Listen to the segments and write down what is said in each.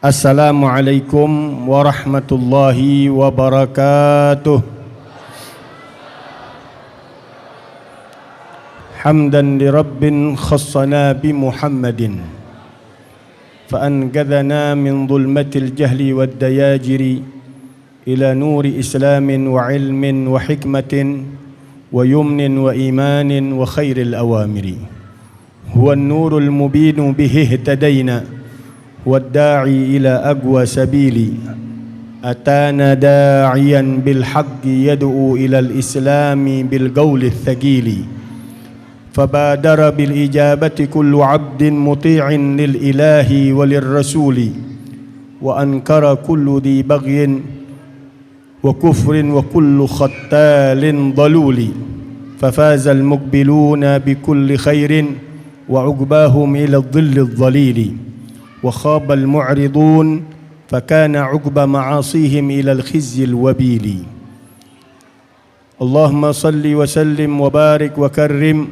Assalamualaikum warahmatullahi wabarakatuh. Hamdan li Rabbin khassana bi Muhammadin فأنقذنا من ظلمة الجهل والدياجر إلى نور إسلام وعلم وحكمة ويمن وإيمان وخير الأوامر هو النور المبين به اهتدينا والداعي إلى أقوى سبيل أتانا داعيا بالحق يدعو إلى الإسلام بالقول الثقيل فبادر بالإجابة كل عبد مطيع للإله وللرسول وأنكر كل ذي بغي وكفر وكل ختال ضلول ففاز المقبلون بكل خير وعقباهم إلى الظل الظليل وخاب المعرضون فكان عقب معاصيهم إلى الخزي الوبيل اللهم صل وسلم وبارك وكرم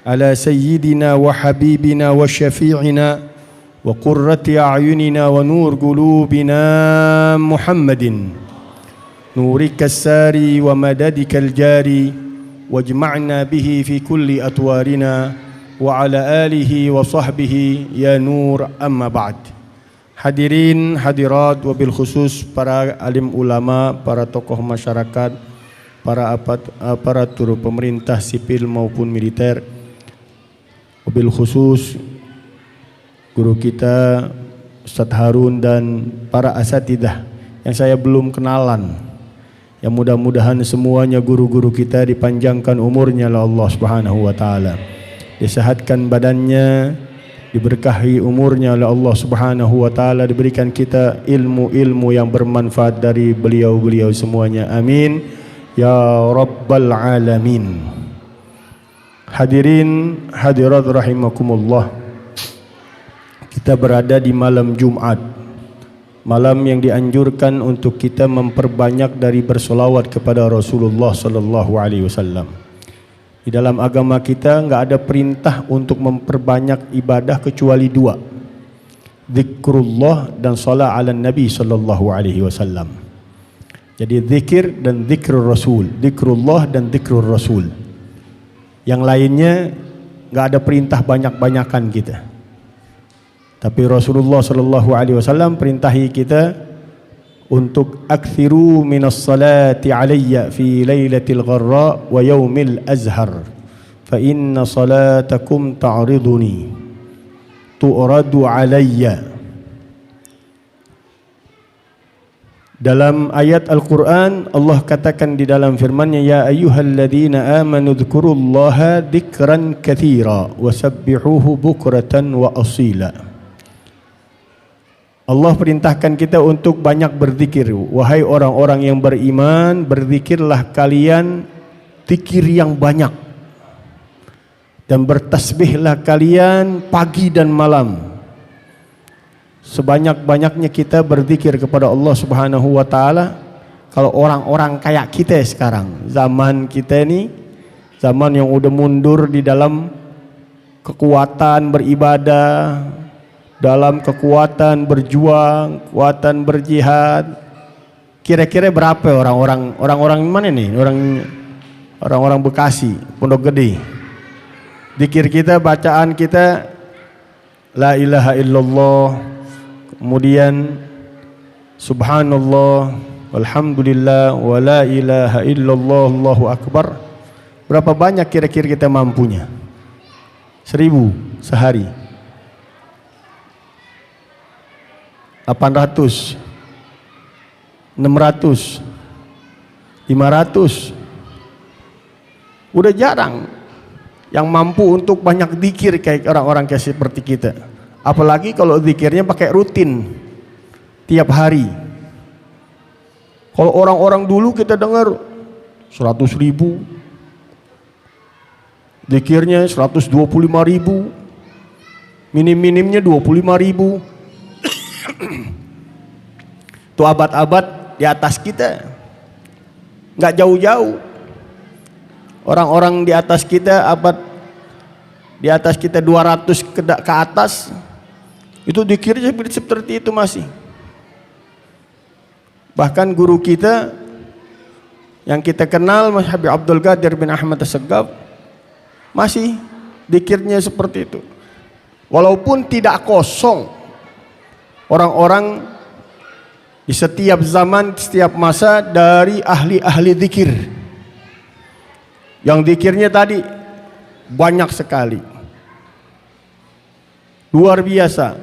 على سيدنا وحبيبنا وشفيعنا وقرة أعيننا ونور قلوبنا محمد نورك الساري ومددك الجاري واجمعنا به في كل أطوارنا وعلى آله وصحبه يا نور أما بعد. Hadirin hadirat wabil khusus para alim ulama, para tokoh masyarakat, para aparatur pemerintah sipil maupun militer, wabil khusus guru kita Ustadz Harun dan para asatidah yang saya belum kenalan. Yang mudah-mudahan semuanya guru-guru kita dipanjangkan umurnya oleh Allah Subhanahu wa taala. Disehatkan badannya, diberkahi umurnya oleh Allah Subhanahu wa taala, diberikan kita ilmu-ilmu yang bermanfaat dari beliau-beliau semuanya. Amin ya rabbal alamin. Hadirin hadirat rahimakumullah. Kita berada di malam Jumat, malam yang dianjurkan untuk kita memperbanyak dari bersolawat kepada Rasulullah sallallahu alaihi wasallam. Di dalam agama kita enggak ada perintah untuk memperbanyak ibadah kecuali dua, zikrullah dan salat ala Nabi sallallahu alaihi wasallam. Jadi zikir dan zikrul Rasul, zikrullah dan zikrul Rasul. Yang lainnya enggak ada perintah banyak-banyakan kita. Tapi Rasulullah sallallahu alaihi wasallam perintahi kita untuk akthiru minas salati alayya fi lailatil gharra wa yaumil azhar fa inna salatakum ta'riduni tu'radu alayya. Dalam ayat Al-Quran Allah katakan di dalam firman-Nya, ya ayyuhalladzina amanu dzkurullaha dzikran katsira wasabbihuhu bukratan wa asila. Allah perintahkan kita untuk banyak berzikir. Wahai orang-orang yang beriman, berzikirlah kalian zikir yang banyak, dan bertasbihlah kalian pagi dan malam. Sebanyak-banyaknya kita berzikir kepada Allah Subhanahu wa taala. Kalau orang-orang kayak kita sekarang, zaman kita ini zaman yang udah mundur di dalam kekuatan beribadah, dalam kekuatan berjuang, kekuatan berjihad. Kira-kira berapa orang-orang mana nih? Orang-orang Bekasi, Pondok Gede. Zikir kita, bacaan kita la ilaha illallah, kemudian subhanallah, walhamdulillah, wa la ilaha illallah, Allahu akbar. Berapa banyak kira-kira kita mampunya? 1000 sehari. 800, 600, 500. Udah jarang yang mampu untuk banyak zikir kayak orang-orang kayak seperti kita. Apalagi kalau zikirnya pakai rutin tiap hari. Kalau orang-orang dulu kita dengar 100.000, zikirnya 125.000, minim-minimnya 25.000. Itu abad-abad di atas kita, nggak jauh-jauh. Orang-orang di atas kita, abad di atas kita 200 ke atas, Itu zikirnya seperti itu masih. Bahkan guru kita yang kita kenal Mas Habib Abdul Qadir bin Ahmad As-Saggaf masih zikirnya seperti itu. Walaupun tidak kosong, orang-orang di setiap zaman, setiap masa dari ahli-ahli zikir. Yang zikirnya tadi banyak sekali. Luar biasa.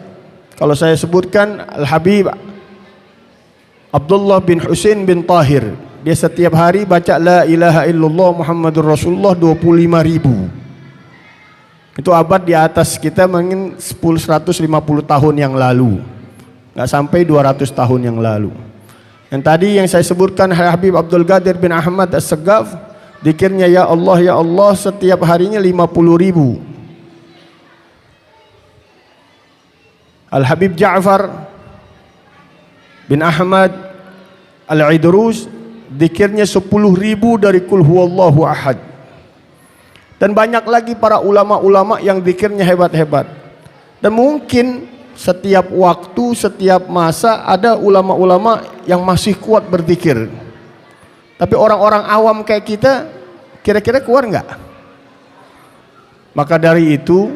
Kalau saya sebutkan Al-Habib Abdullah bin Husain bin Tahir, dia setiap hari baca la ilaha illallah Muhammadur Rasulullah 25.000. Itu abad di atas kita mungkin 150 tahun yang lalu. Nggak sampai 200 tahun yang lalu. Yang tadi yang saya sebutkan Habib Abdul Qadir bin Ahmad As-Saggaf, zikirnya ya Allah setiap harinya 50.000. Al-Habib Ja'far bin Ahmad Al-Idrus, zikirnya 10.000 dari Qul Huwallahu Ahad. Dan banyak lagi para ulama-ulama yang zikirnya hebat-hebat. Dan mungkin setiap waktu, setiap masa ada ulama-ulama yang masih kuat berzikir. Tapi orang-orang awam kayak kita, kira-kira kuat enggak? Maka dari itu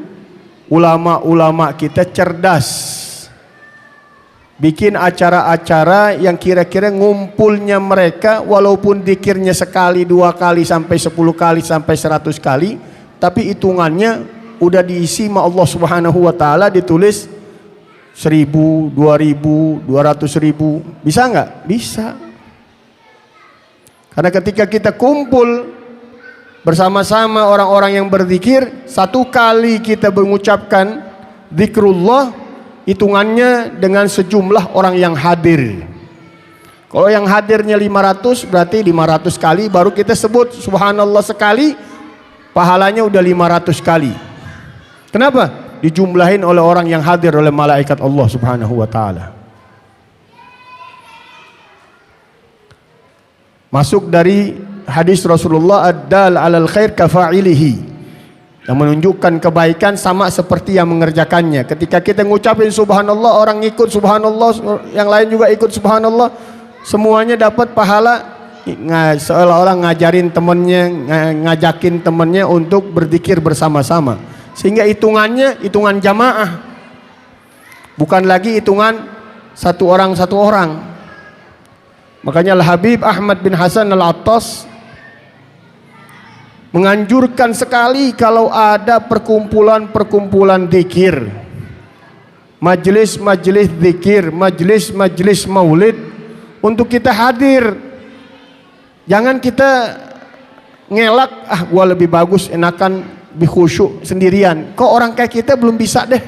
ulama-ulama kita cerdas, bikin acara-acara yang kira-kira ngumpulnya mereka walaupun zikirnya sekali, 2 kali, sampai 10 kali, sampai 100 kali, tapi hitungannya udah diisi sama Allah Subhanahu wa Ta'ala, ditulis 1.000, 2.000, 200.000. Bisa nggak? Bisa. Karena ketika kita kumpul bersama-sama orang-orang yang berzikir, satu kali kita mengucapkan zikrullah, hitungannya dengan sejumlah orang yang hadir. Kalau yang hadirnya 500, berarti 500 kali baru kita sebut subhanallah sekali, pahalanya udah 500 kali. Kenapa? Dijumlahin oleh orang yang hadir oleh malaikat Allah Subhanahu wa Ta'ala. Masuk dari hadis Rasulullah, ad-dal 'alal khair kafa'ilihi, yang menunjukkan kebaikan sama seperti yang mengerjakannya. Ketika kita ngucapin subhanallah, orang ikut subhanallah, yang lain juga ikut subhanallah, semuanya dapat pahala, seolah-olah ngajarin temannya, ngajakin temannya untuk berzikir bersama-sama. Sehingga hitungannya hitungan jamaah, bukan lagi hitungan satu orang. Makanya Al-Habib Ahmad bin Hasan Al-Attas menganjurkan sekali kalau ada perkumpulan-perkumpulan zikir, majelis-majelis zikir, majelis-majelis maulid, untuk kita hadir. Jangan kita ngelak, gua lebih bagus, enakan khusyuk sendirian. Kok orang kayak kita belum bisa deh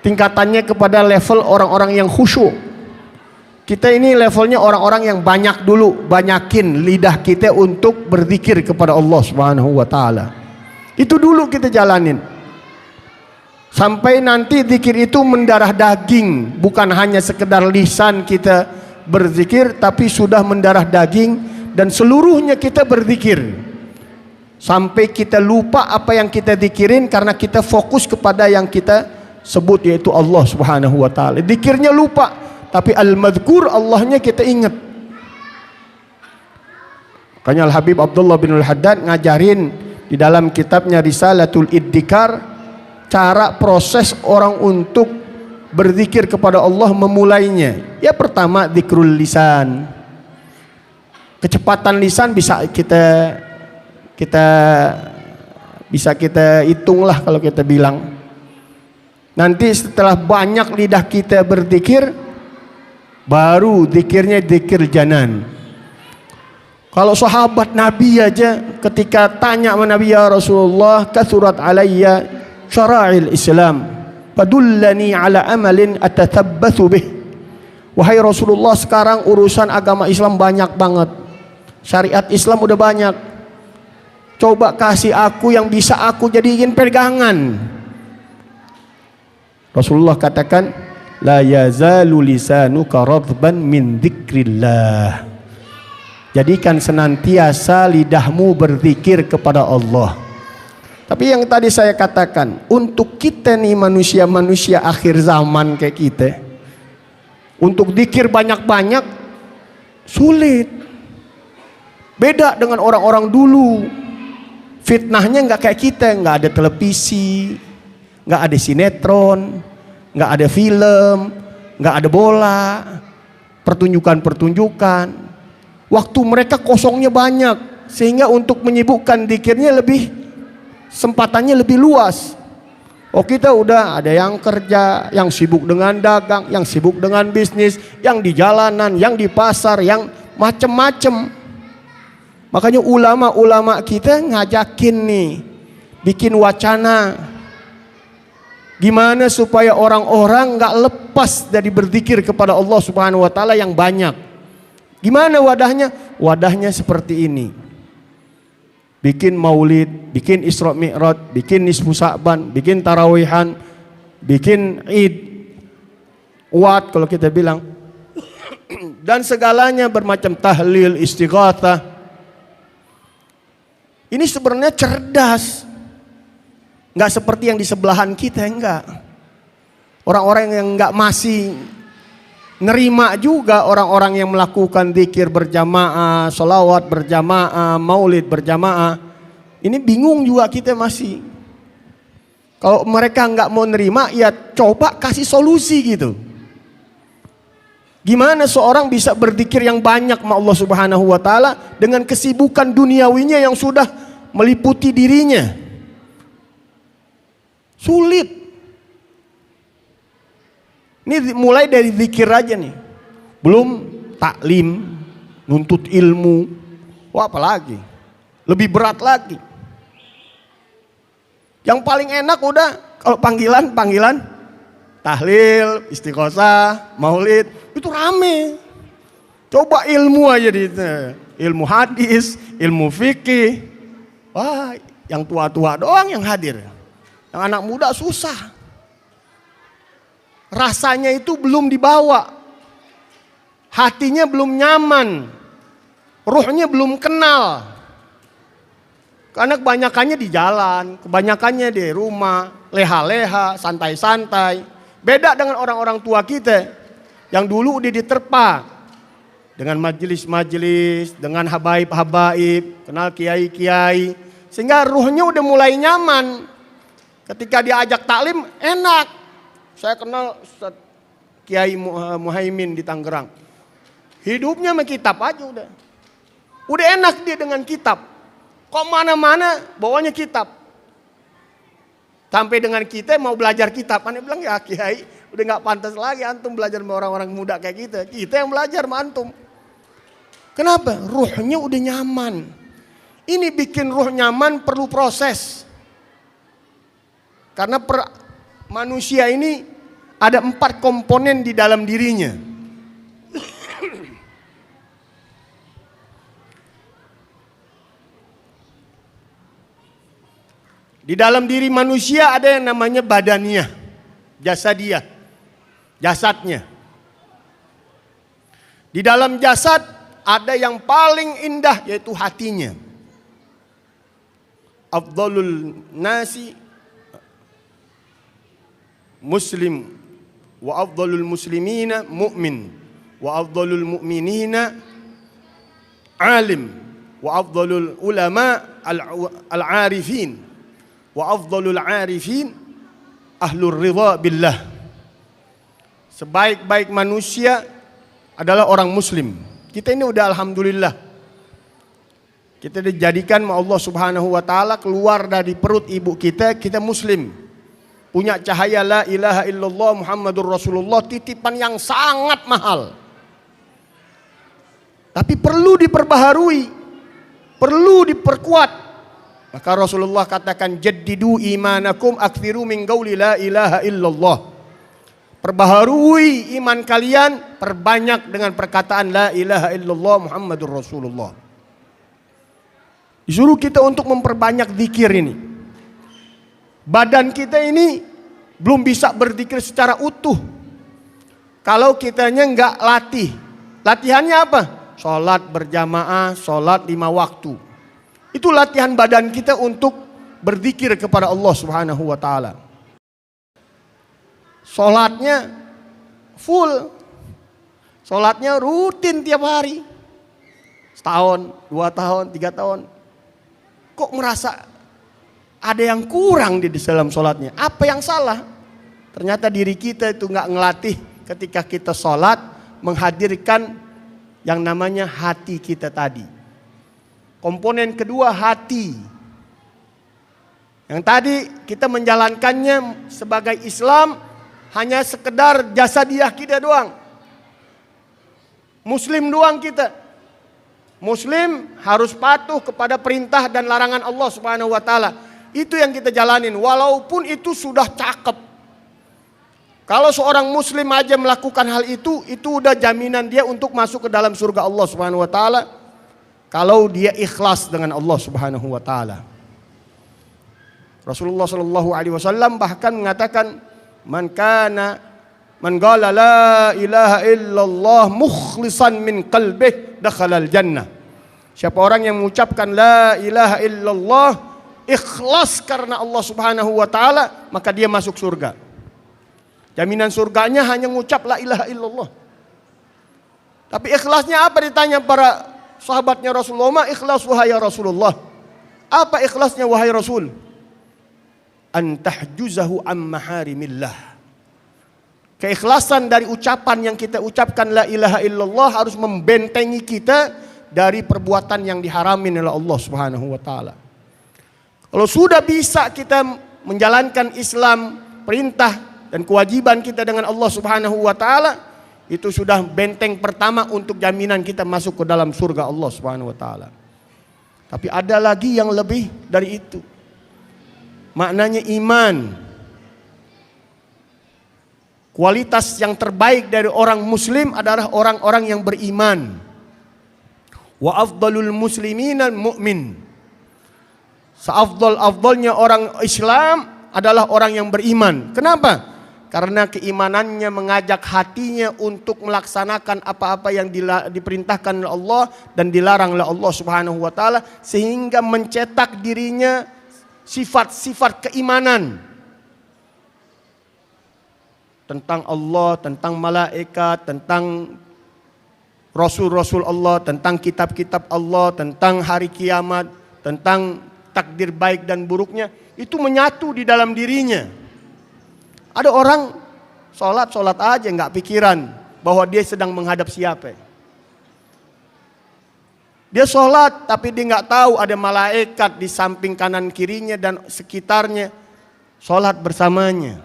tingkatannya kepada level orang-orang yang khusyuk. Kita ini levelnya orang-orang yang banyak dulu, banyakin lidah kita untuk berzikir kepada Allah Subhanahu wa Ta'ala. Itu dulu kita jalanin. Sampai nanti zikir itu mendarah daging, bukan hanya sekedar lisan kita berzikir, tapi sudah mendarah daging dan seluruhnya kita berzikir. Sampai kita lupa apa yang kita zikirin karena kita fokus kepada yang kita sebut, yaitu Allah Subhanahu wa Ta'ala. Zikirnya lupa, tapi al-madhkur, Allahnya kita ingat. Makanya Al-Habib Abdullah bin Al-Haddad ngajarin di dalam kitabnya Risalatul Iddikar, cara proses orang untuk berzikir kepada Allah memulainya. Ya, pertama zikrul lisan. Kecepatan lisan bisa kita hitunglah kalau kita bilang. Nanti setelah banyak lidah kita berzikir, baru zikirnya zikir janan. Kalau sahabat Nabi aja ketika tanya sama Nabi, ya Rasulullah, kathurat alayya syara'il Islam, fadullani ala amalin atathabbathu bih. Wahai Rasulullah, sekarang urusan agama Islam banyak banget, syariat Islam udah banyak, coba kasih aku yang bisa aku jadiin pegangan. Rasulullah katakan, la yazalu lisanuka radban min dzikrillah. Jadikan senantiasa lidahmu berzikir kepada Allah. Tapi yang tadi saya katakan, untuk kita nih manusia-manusia akhir zaman kayak kita, untuk zikir banyak-banyak sulit. Beda dengan orang-orang dulu. Fitnahnya nggak kayak kita, nggak ada televisi, nggak ada sinetron, nggak ada film, nggak ada bola, pertunjukan-pertunjukan. Waktu mereka kosongnya banyak, sehingga untuk menyibukkan zikirnya sempatannya lebih luas. Oh, kita udah ada yang kerja, yang sibuk dengan dagang, yang sibuk dengan bisnis, yang di jalanan, yang di pasar, yang macem-macem. Makanya ulama-ulama kita ngajakin nih, bikin wacana. Gimana supaya orang-orang gak lepas dari berzikir kepada Allah Subhanahu wa Ta'ala yang banyak. Gimana wadahnya? Wadahnya seperti ini. Bikin maulid, bikin Isra Mi'raj, bikin nisfu Sa'ban, bikin tarawihan, bikin Id, Wat kalau kita bilang. Dan segalanya bermacam tahlil, istighatsah. Ini sebenarnya cerdas. Enggak seperti yang di sebelahan kita, enggak. Orang-orang yang enggak masih nerima juga orang-orang yang melakukan zikir berjamaah, sholawat berjamaah, maulid berjamaah. Ini bingung juga kita masih. Kalau mereka enggak mau nerima, ya coba kasih solusi gitu. Gimana seorang bisa berzikir yang banyak sama Allah Subhanahu wa Ta'ala dengan kesibukan duniawinya yang sudah meliputi dirinya? Sulit. Ini mulai dari zikir aja nih. Belum taklim, nuntut ilmu. Wah, apalagi? Lebih berat lagi. Yang paling enak udah kalau panggilan tahlil, istighosah, maulid, itu rame. Coba ilmu aja di ilmu hadis, ilmu fikih. Wah, yang tua-tua doang yang hadir. Yang anak muda susah. Rasanya itu belum dibawa. Hatinya belum nyaman. Ruhnya belum kenal. Karena kebanyakannya di jalan, kebanyakannya di rumah, leha-leha, santai-santai. Beda dengan orang-orang tua kita yang dulu udah diterpa dengan majelis-majelis, dengan habaib-habaib, kenal kiai-kiai, sehingga ruhnya udah mulai nyaman. Ketika diajak taklim enak. Saya kenal Ustaz Kiai Muhaimin di Tangerang. Hidupnya sama kitab aja udah. Udah enak dia dengan kitab. Kok mana-mana bawanya kitab. Sampai dengan kita mau belajar kitab. Aneh bilang, ya Kiai udah gak pantas lagi antum belajar sama orang-orang muda kayak kita. Kita yang belajar sama antum. Kenapa? Ruhnya udah nyaman. Ini bikin ruh nyaman perlu proses. Karena manusia ini ada 4 komponen di dalam dirinya. Di dalam diri manusia ada yang namanya badaniyah, jasadiyah, jasadnya. Di dalam jasad ada yang paling indah yaitu hatinya. Afdhalul nasi muslim wa afdhalul muslimina mu'min wa afdhalul mu'minina alim wa afdhalul ulama al-arifin wa afdhalul arifin ahlur ridha billah. Sebaik-baik manusia adalah orang muslim. Kita ini udah alhamdulillah. Kita dijadikan sama Allah Subhanahu wa Ta'ala keluar dari perut ibu kita muslim. Punya cahaya la ilaha illallah Muhammadur Rasulullah, titipan yang sangat mahal. Tapi perlu diperbaharui, perlu diperkuat. Maka Rasulullah katakan, jaddidu imanakum aktsiru min qauli la ilaha illallah. Perbaharui iman kalian, perbanyak dengan perkataan la ilaha illallah Muhammadur Rasulullah. Disuruh kita untuk memperbanyak zikir ini. Badan kita ini belum bisa berzikir secara utuh kalau kitanya enggak latih. Latihannya apa? Sholat berjamaah, sholat 5 waktu. Itu latihan badan kita untuk berzikir kepada Allah Subhanahu wa taala. Salatnya full. Salatnya rutin tiap hari. Setahun, 2 tahun, 3 tahun. Kok merasa ada yang kurang di dalam salatnya? Apa yang salah? Ternyata diri kita itu nggak ngelatih ketika kita salat menghadirkan yang namanya hati kita tadi. Komponen kedua, hati. Yang tadi kita menjalankannya sebagai Islam hanya sekedar jasadiah kita doang. Muslim doang kita. Muslim harus patuh kepada perintah dan larangan Allah Subhanahu wa taala. Itu yang kita jalanin walaupun itu sudah cakep. Kalau seorang muslim aja melakukan hal itu udah jaminan dia untuk masuk ke dalam surga Allah Subhanahu wa taala kalau dia ikhlas dengan Allah Subhanahu wa taala. Rasulullah sallallahu alaihi wasallam bahkan mengatakan man qala la ilaha illallah mukhlishan min qalbihi dakhalal jannah. Siapa orang yang mengucapkan la ilaha illallah ikhlas karena Allah Subhanahu wa taala, maka dia masuk surga. Jaminan surganya hanya mengucap la ilaha illallah. Tapi ikhlasnya apa, ditanya para sahabatnya Rasulullah, ma ikhlas wahai Rasulullah? Apa ikhlasnya wahai Rasul? An tahjuzahu am maharimillah. Keikhlasan dari ucapan yang kita ucapkan la ilaha illallah harus membentengi kita dari perbuatan yang diharamin oleh Allah Subhanahu wa taala. Kalau sudah bisa kita menjalankan Islam, perintah dan kewajiban kita dengan Allah Subhanahu wa taala, itu sudah benteng pertama untuk jaminan kita masuk ke dalam surga Allah Subhanahu wa taala. Tapi ada lagi yang lebih dari itu. Maknanya iman. Kualitas yang terbaik dari orang muslim adalah orang-orang yang beriman. Wa afdalul musliminal mu'min. Seafdal-afdalnya orang Islam adalah orang yang beriman. Kenapa? Karena keimanannya mengajak hatinya untuk melaksanakan apa-apa yang diperintahkan oleh Allah dan dilarang oleh Allah Subhanahu wa taala, sehingga mencetak dirinya sifat-sifat keimanan tentang Allah, tentang malaikat, tentang rasul-rasul Allah, tentang kitab-kitab Allah, tentang hari kiamat, tentang takdir baik dan buruknya, itu menyatu di dalam dirinya. Ada orang sholat aja nggak pikiran bahwa dia sedang menghadap siapa. Dia sholat tapi dia nggak tahu ada malaikat di samping kanan kirinya dan sekitarnya sholat bersamanya.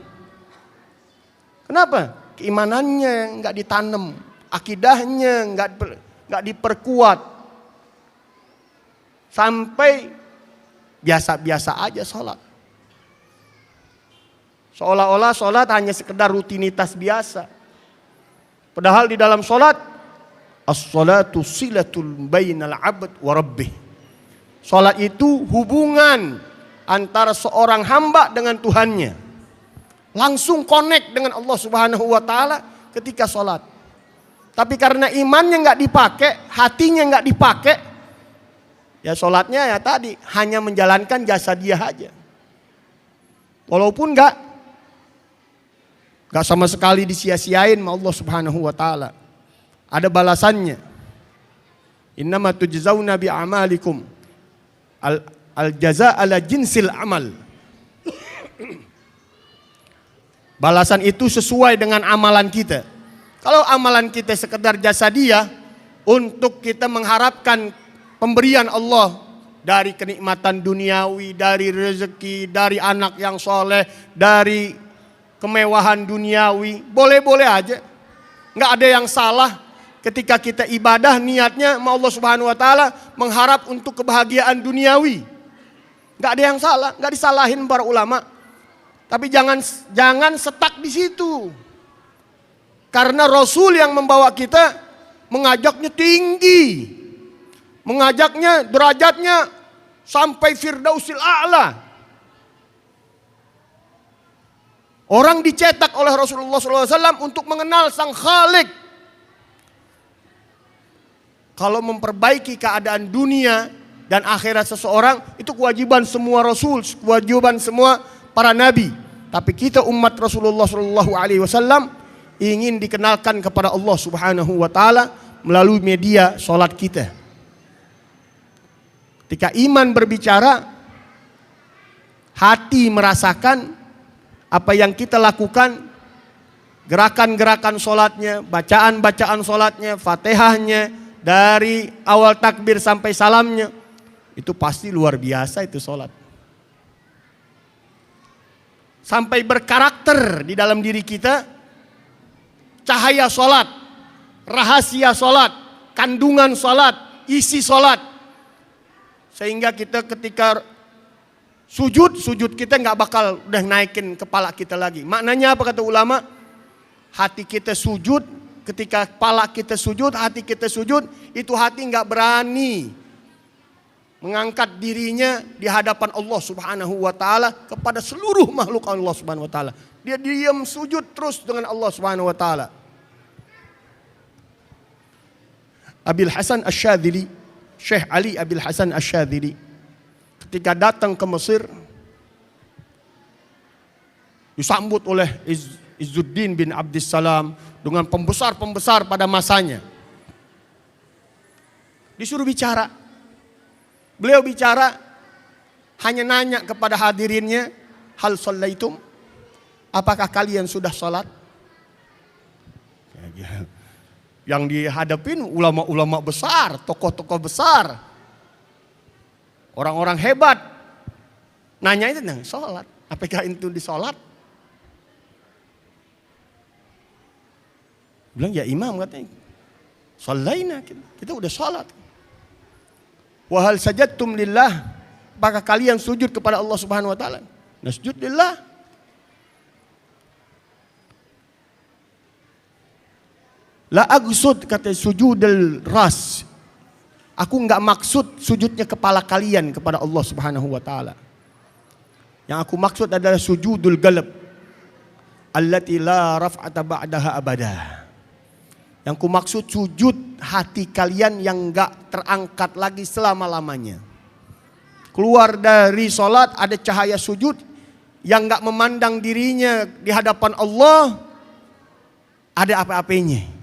Kenapa? Keimanannya nggak ditanam, akidahnya nggak diperkuat, sampai biasa-biasa aja sholat. Seolah-olah sholat hanya sekedar rutinitas biasa. Padahal di dalam sholat, as-salatu silatul bainal abd wa rabbih. Sholat itu hubungan antara seorang hamba dengan Tuhannya. Langsung connect dengan Allah Subhanahu wa taala ketika sholat. Tapi karena imannya nggak dipakai, hatinya nggak dipakai, ya sholatnya ya tadi hanya menjalankan jasa dia aja. Walaupun nggak sama sekali disia-siain sama Allah Subhanahu wa taala. Ada balasannya. Innama tujzauna bi amalikum. Al jaza ala jinsil amal. Balasan itu sesuai dengan amalan kita. Kalau amalan kita sekedar jasa dia untuk kita mengharapkan pemberian Allah dari kenikmatan duniawi, dari rezeki, dari anak yang soleh, dari kemewahan duniawi, boleh-boleh aja. Nggak ada yang salah ketika kita ibadah niatnya sama Allah Subhanahu wa taala mengharap untuk kebahagiaan duniawi. Nggak ada yang salah, nggak disalahin para ulama. Tapi jangan stuck di situ. Karena Rasul yang membawa kita mengajaknya tinggi. Mengajaknya derajatnya sampai Firdausil A'la. Orang dicetak oleh Rasulullah SAW untuk mengenal Sang Khalik. Kalau memperbaiki keadaan dunia, dan akhirat seseorang itu kewajiban semua rasul, kewajiban semua para nabi. Tapi kita umat Rasulullah SAW ingin dikenalkan kepada Allah Subhanahu wa taala melalui media salat kita. Ketika iman berbicara, hati merasakan apa yang kita lakukan, gerakan-gerakan salatnya, bacaan-bacaan salatnya, Fatihahnya dari awal takbir sampai salamnya, itu pasti luar biasa itu salat. Sampai berkarakter di dalam diri kita cahaya salat, rahasia salat, kandungan salat, isi salat. Sehingga kita ketika sujud kita nggak bakal udah naikin kepala kita lagi. Maknanya apa kata ulama? Hati kita sujud, ketika kepala kita sujud, hati kita sujud, itu hati nggak berani mengangkat dirinya di hadapan Allah Subhanahu wa taala kepada seluruh makhluk Allah Subhanahu wa taala. Dia diam sujud terus dengan Allah Subhanahu wa taala. Abil Hasan Asy-Syadzili, Syekh Ali Abil Hasan Asy-Syadzili ketika datang ke Mesir disambut oleh Izzuddin bin Abdissalam dengan pembesar-pembesar pada masanya. Disuruh bicara. Beliau bicara hanya nanya kepada hadirinnya, hal shallaitum? Apakah kalian sudah salat? Yang dihadapin ulama-ulama besar, tokoh-tokoh besar, orang-orang hebat. Nanya itu tentang salat. Apakah itu disalat? Bilang ya imam katanya. Sallaina, kita udah salat. Wa hal sajadtum lillah, apakah kalian sujud kepada Allah Subhanahu wa taala? Nasjud lillah. La agsud kata sujudul ras. Aku enggak maksud sujudnya kepala kalian kepada Allah Subhanahu wa taala. Yang aku maksud adalah sujudul qalb allati la raf'ata ba'daha abada. Yang ku maksud sujud hati kalian yang enggak terangkat lagi selama-lamanya. Keluar dari solat ada cahaya sujud yang enggak memandang dirinya di hadapan Allah ada apa-apanya.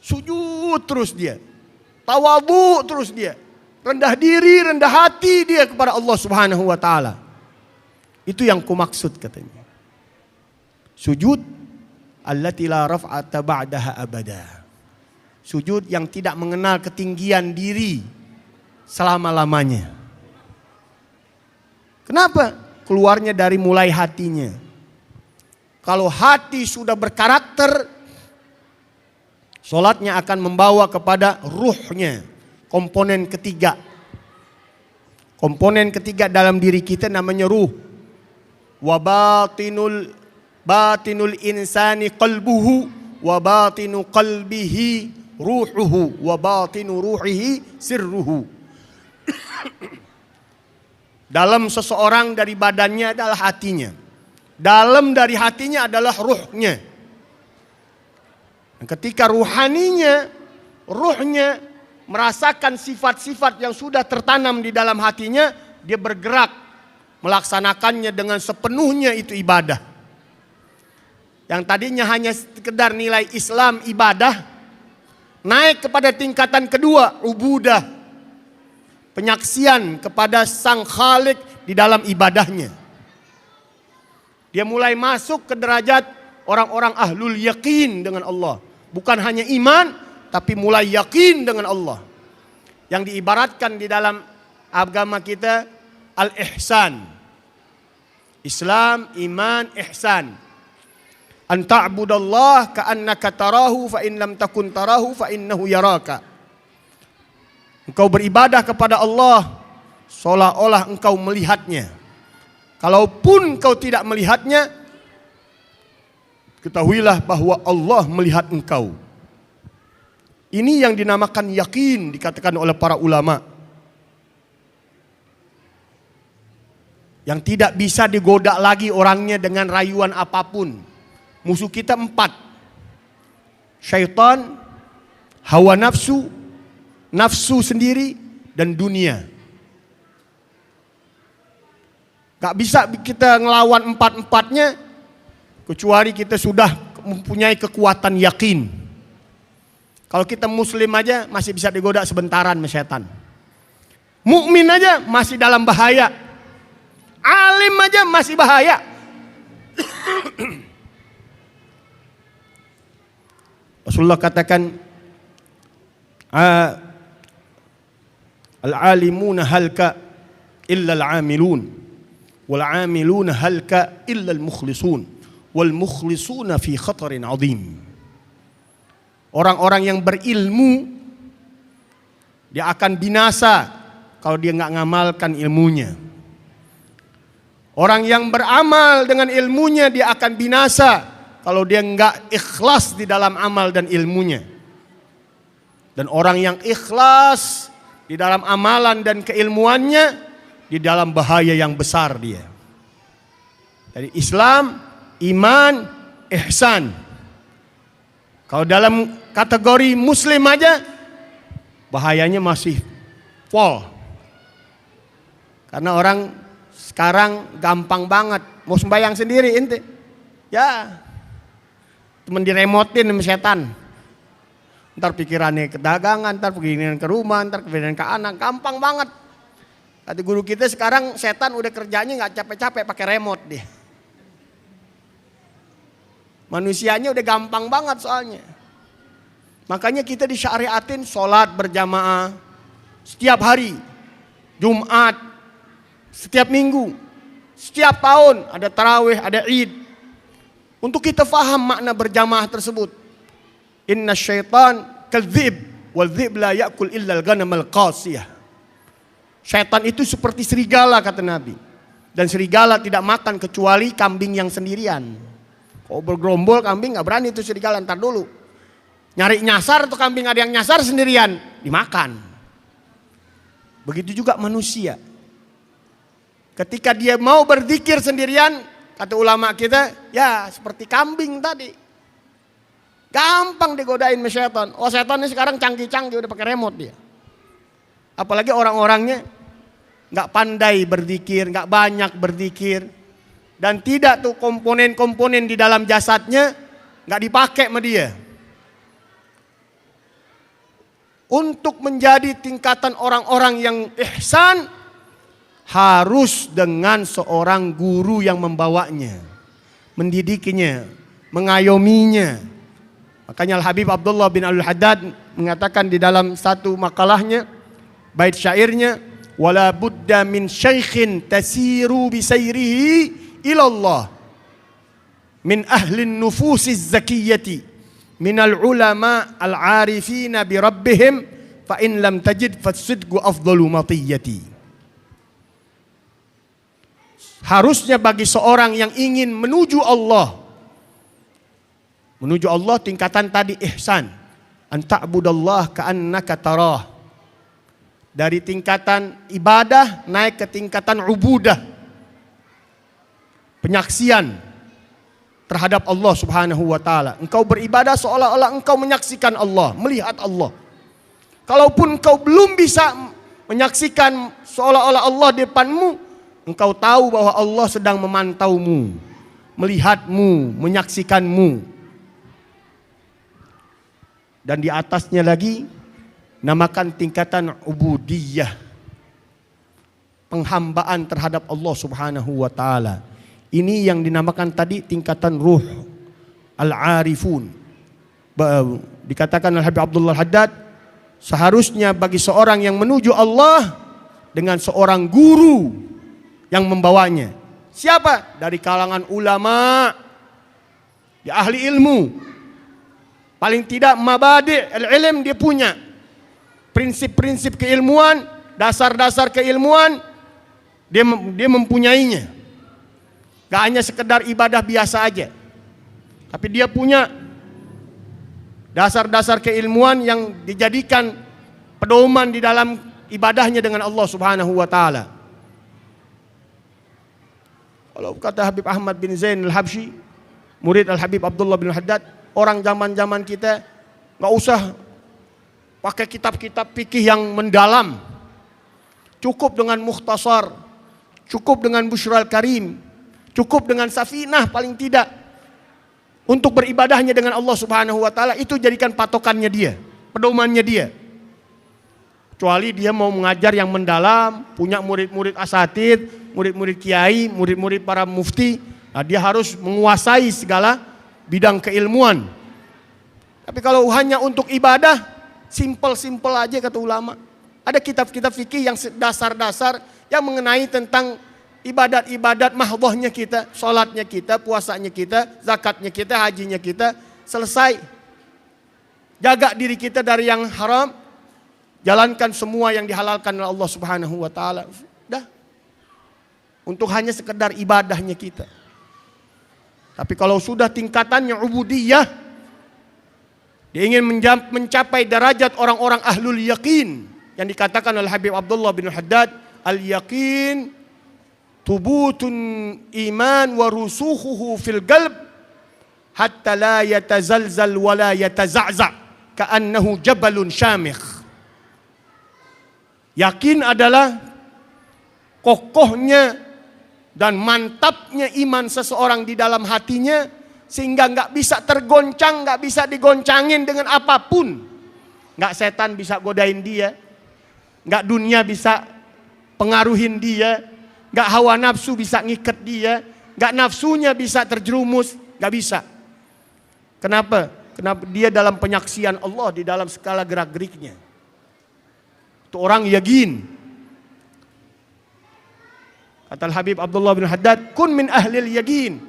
Sujud terus dia. Tawadhu terus dia. Rendah diri, rendah hati dia kepada Allah Subhanahu wa taala. Itu yang ku maksud katanya. Sujud allati la raf'ata ba'daha abada. Sujud yang tidak mengenal ketinggian diri selama-lamanya. Kenapa? Keluarnya dari mulai hatinya. Kalau hati sudah berkarakter, solatnya akan membawa kepada ruhnya. Komponen ketiga. Komponen ketiga dalam diri kita namanya ruh. Wa batinul insani qalbuhu wa batinu qalbihi ruhuhu wa batinu ruhihi sirruhu. Dalam seseorang dari badannya adalah hatinya. Dalam dari hatinya adalah ruhnya. Dan ketika ruhaninya, ruhnya merasakan sifat-sifat yang sudah tertanam di dalam hatinya, dia bergerak melaksanakannya dengan sepenuhnya, itu ibadah. Yang tadinya hanya sekedar nilai Islam ibadah, naik kepada tingkatan kedua, ubudah. Penyaksian kepada Sang Khalik di dalam ibadahnya. Dia mulai masuk ke derajat orang-orang ahlul yakin dengan Allah. Bukan hanya iman, tapi mulai yakin dengan Allah. Yang diibaratkan di dalam agama kita al-ihsan. Islam, iman, ihsan. An ta'budallah ka'annaka tarahu fa in lam takun tarahu fa innahu yaraka. Engkau beribadah kepada Allah seolah-olah engkau melihatnya. Kalaupun engkau tidak melihatnya, ketahuilah bahwa Allah melihat engkau. Ini yang dinamakan yakin, dikatakan oleh para ulama. Yang tidak bisa digoda lagi orangnya dengan rayuan apapun. Musuh kita 4. Syaitan, hawa nafsu, nafsu sendiri, dan dunia. Gak bisa kita ngelawan empat-empatnya kecuali kita sudah mempunyai kekuatan yakin. Kalau kita muslim aja masih bisa digoda sebentaran sama setan. Mukmin aja masih dalam bahaya. Alim aja masih bahaya. Rasulullah katakan, al-alimuna halka illa al-amilun, wal-amiluna halka illa al-mukhlisun, wal-mukhlisuna fi khatarin azim. Orang-orang yang berilmu dia akan binasa kalau dia nggak ngamalkan ilmunya. Orang yang beramal dengan ilmunya dia akan binasa kalau dia nggak ikhlas di dalam amal dan ilmunya. Dan orang yang ikhlas di dalam amalan dan keilmuannya di dalam bahaya yang besar dia. Dari Islam, iman, ihsan. Kalau dalam kategori muslim aja bahayanya masih full. Karena orang sekarang gampang banget mau sembahyang sendiri ente. Ya. Temen diremotin sama setan. Ntar pikirannya ke dagangan, ntar pikiran ke rumah, ntar pikiran ke anak, gampang banget. Kata guru kita sekarang setan udah kerjanya nggak capek-capek pakai remote dia. Manusianya udah gampang banget soalnya. Makanya kita disyariatin sholat berjamaah setiap hari, Jumat, setiap minggu, setiap tahun ada tarawih, ada id. Untuk kita faham makna berjamaah tersebut. Inna syaitan kadzib wal dzib la ya'kul illa al-ghanam al-qasiyah. Syaitan itu seperti serigala kata Nabi. Dan serigala tidak makan kecuali kambing yang sendirian. Kalau bergerombol kambing gak berani itu serigala, ntar dulu. Nyari nyasar tuh kambing, ada yang nyasar sendirian, dimakan. Begitu juga manusia. Ketika dia mau berzikir sendirian, kata ulama kita, ya seperti kambing tadi. Gampang digodain sama setan. Oh setannya sekarang canggih-canggih udah pakai remote dia. Apalagi orang-orangnya gak pandai berzikir, gak banyak berzikir. Dan tidak tuh komponen-komponen di dalam jasadnya gak dipakai sama dia. Untuk menjadi tingkatan orang-orang yang ihsan harus dengan seorang guru yang membawanya, mendidiknya, mengayominya. Makanya Al-Habib Abdullah bin Al-Haddad mengatakan di dalam satu makalahnya, bait syairnya, wala budda min syaikhin tasiru bisayrihi ilallah min ahlin nufusiz zakiyati minal ulama al-arifina bi rabbihim fa in lam tajid fasidqu afdalu matiyati. Harusnya bagi seorang yang ingin menuju Allah tingkatan tadi ihsan, an ta'budallah ka'annaka tarah. Dari tingkatan ibadah naik ke tingkatan ubudah, penyaksian terhadap Allah Subhanahu wa taala. Engkau beribadah seolah-olah engkau menyaksikan Allah, melihat Allah. Kalaupun engkau belum bisa menyaksikan seolah-olah Allah di depanmu, engkau tahu bahwa Allah sedang memantaumu, melihatmu, menyaksikanmu. Dan di atasnya lagi namakan tingkatan ubudiyah, penghambaan terhadap Allah Subhanahu wa taala. Ini yang dinamakan tadi tingkatan ruh al-arifun. Dikatakan Al-Habib Abdullah Haddad, seharusnya bagi seorang yang menuju Allah dengan seorang guru yang membawanya. Siapa? Dari kalangan ulama, ya ahli ilmu. Paling tidak mabadi' al-ilm dia punya. Prinsip-prinsip keilmuan, dasar-dasar keilmuan dia mempunyainya. Gak hanya sekedar ibadah biasa aja, tapi dia punya dasar-dasar keilmuan yang dijadikan pedoman di dalam ibadahnya dengan Allah Subhanahu wa taala. Kalau kata Habib Ahmad bin Zain al-Habsyi, murid Al-Habib Abdullah bin Haddad, orang zaman-zaman kita gak usah pakai kitab-kitab fikih yang mendalam. cukup dengan mukhtasar, cukup dengan busyral karim, cukup dengan safinah paling tidak untuk beribadahnya dengan Allah Subhanahu wa taala. Itu jadikan patokannya dia, pedomannya dia. Kecuali dia mau mengajar yang mendalam, punya murid-murid asatid, murid-murid kiai, murid-murid para mufti, nah dia harus menguasai segala bidang keilmuan. Tapi kalau hanya untuk ibadah, simpel-simpel aja kata ulama. Ada kitab-kitab fikih yang dasar-dasar yang mengenai tentang ibadat-ibadat mahdhahnya kita, sholatnya kita, puasanya kita, zakatnya kita, hajinya kita, selesai. Jaga diri kita dari yang haram, jalankan semua yang dihalalkan oleh Allah Subhanahu wa taala. Dah. Untuk hanya sekedar ibadahnya kita. Tapi kalau sudah tingkatannya ubudiyah, dia ingin mencapai derajat orang-orang ahlul yakin yang dikatakan oleh Habib Abdullah bin Haddad, al-yaqin tubutun iman wa rusukhuhu fil qalb hatta la yatazalzal wa la yataza'za ka'annahu jabalun syamikh. Yakin adalah kokohnya dan mantapnya iman seseorang di dalam hatinya sehingga nggak bisa tergoncang, nggak bisa digoncangin dengan apapun. Nggak setan bisa godain dia, nggak dunia bisa pengaruhin dia, nggak hawa nafsu bisa ngikat dia, nggak nafsunya bisa terjerumus, nggak bisa. Kenapa? Kenapa? Dia dalam penyaksian Allah di dalam segala gerak-geriknya. Itu orang yakin. Kata Habib Abdullah bin Haddad, kun min ahlil yakin,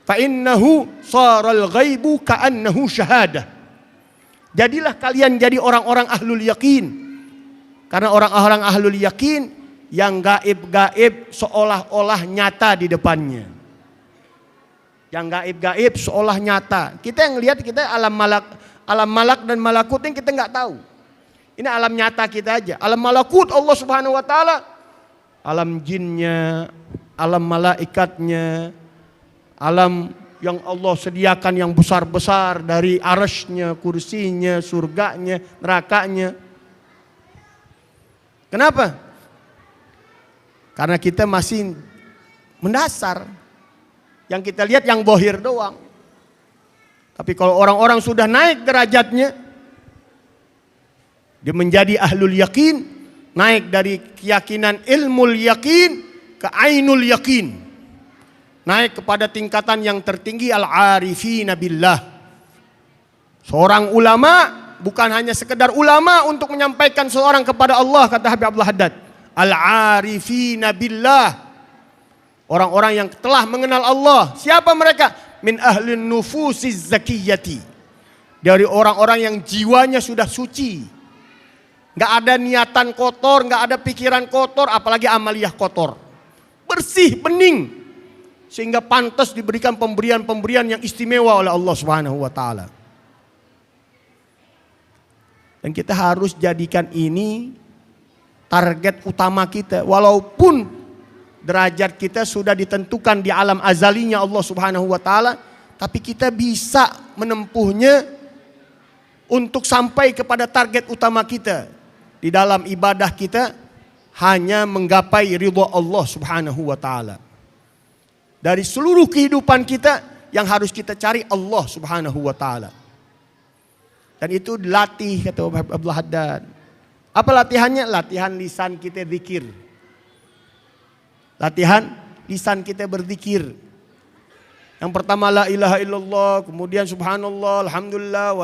fa innahu saral ghaibu ka'annahu syahadah. Jadilah kalian jadi orang-orang ahlul yakin. Karena orang-orang ahlul yakin yang gaib-gaib seolah-olah nyata di depannya. Yang gaib-gaib seolah nyata. Kita yang lihat, kita alam malak dan malakut yang kita nggak tahu. Ini alam nyata kita aja. Alam malakut Allah Subhanahu wa taala, alam jinnya, alam malaikatnya, alam yang Allah sediakan yang besar-besar dari arasy-nya, kursinya, surganya, nerakanya. Kenapa? Karena kita masih mendasar. Yang kita lihat yang bohir doang. Tapi kalau orang-orang sudah naik derajatnya, dia menjadi ahlul yakin, naik dari keyakinan ilmul yakin ke ainul yakin. Naik kepada tingkatan yang tertinggi al-arifina billah. Seorang ulama bukan hanya sekedar ulama untuk menyampaikan seorang kepada Allah, kata Habib Abdullah Haddad. Al-arifina billah. Orang-orang yang telah mengenal Allah. Siapa mereka? Min ahlin nufusiz zakiyati. Dari orang-orang yang jiwanya sudah suci. Gak ada niatan kotor, gak ada pikiran kotor, apalagi amaliyah kotor. Bersih, bening. Sehingga pantas diberikan pemberian-pemberian yang istimewa oleh Allah Subhanahu wa taala. Dan kita harus jadikan ini target utama kita. Walaupun derajat kita sudah ditentukan di alam azalinya Allah Subhanahu wa taala, tapi kita bisa menempuhnya untuk sampai kepada target utama kita. Di dalam ibadah kita hanya menggapai ridha Allah Subhanahu wa taala. Dari seluruh kehidupan kita yang harus kita cari Allah Subhanahu wa taala. Dan itu dilatih, kata Abdullah Haddad. Apa latihannya? Latihan lisan kita zikir. Latihan lisan kita berzikir. Yang pertama la ilaha illallah, kemudian subhanallah, alhamdulillah,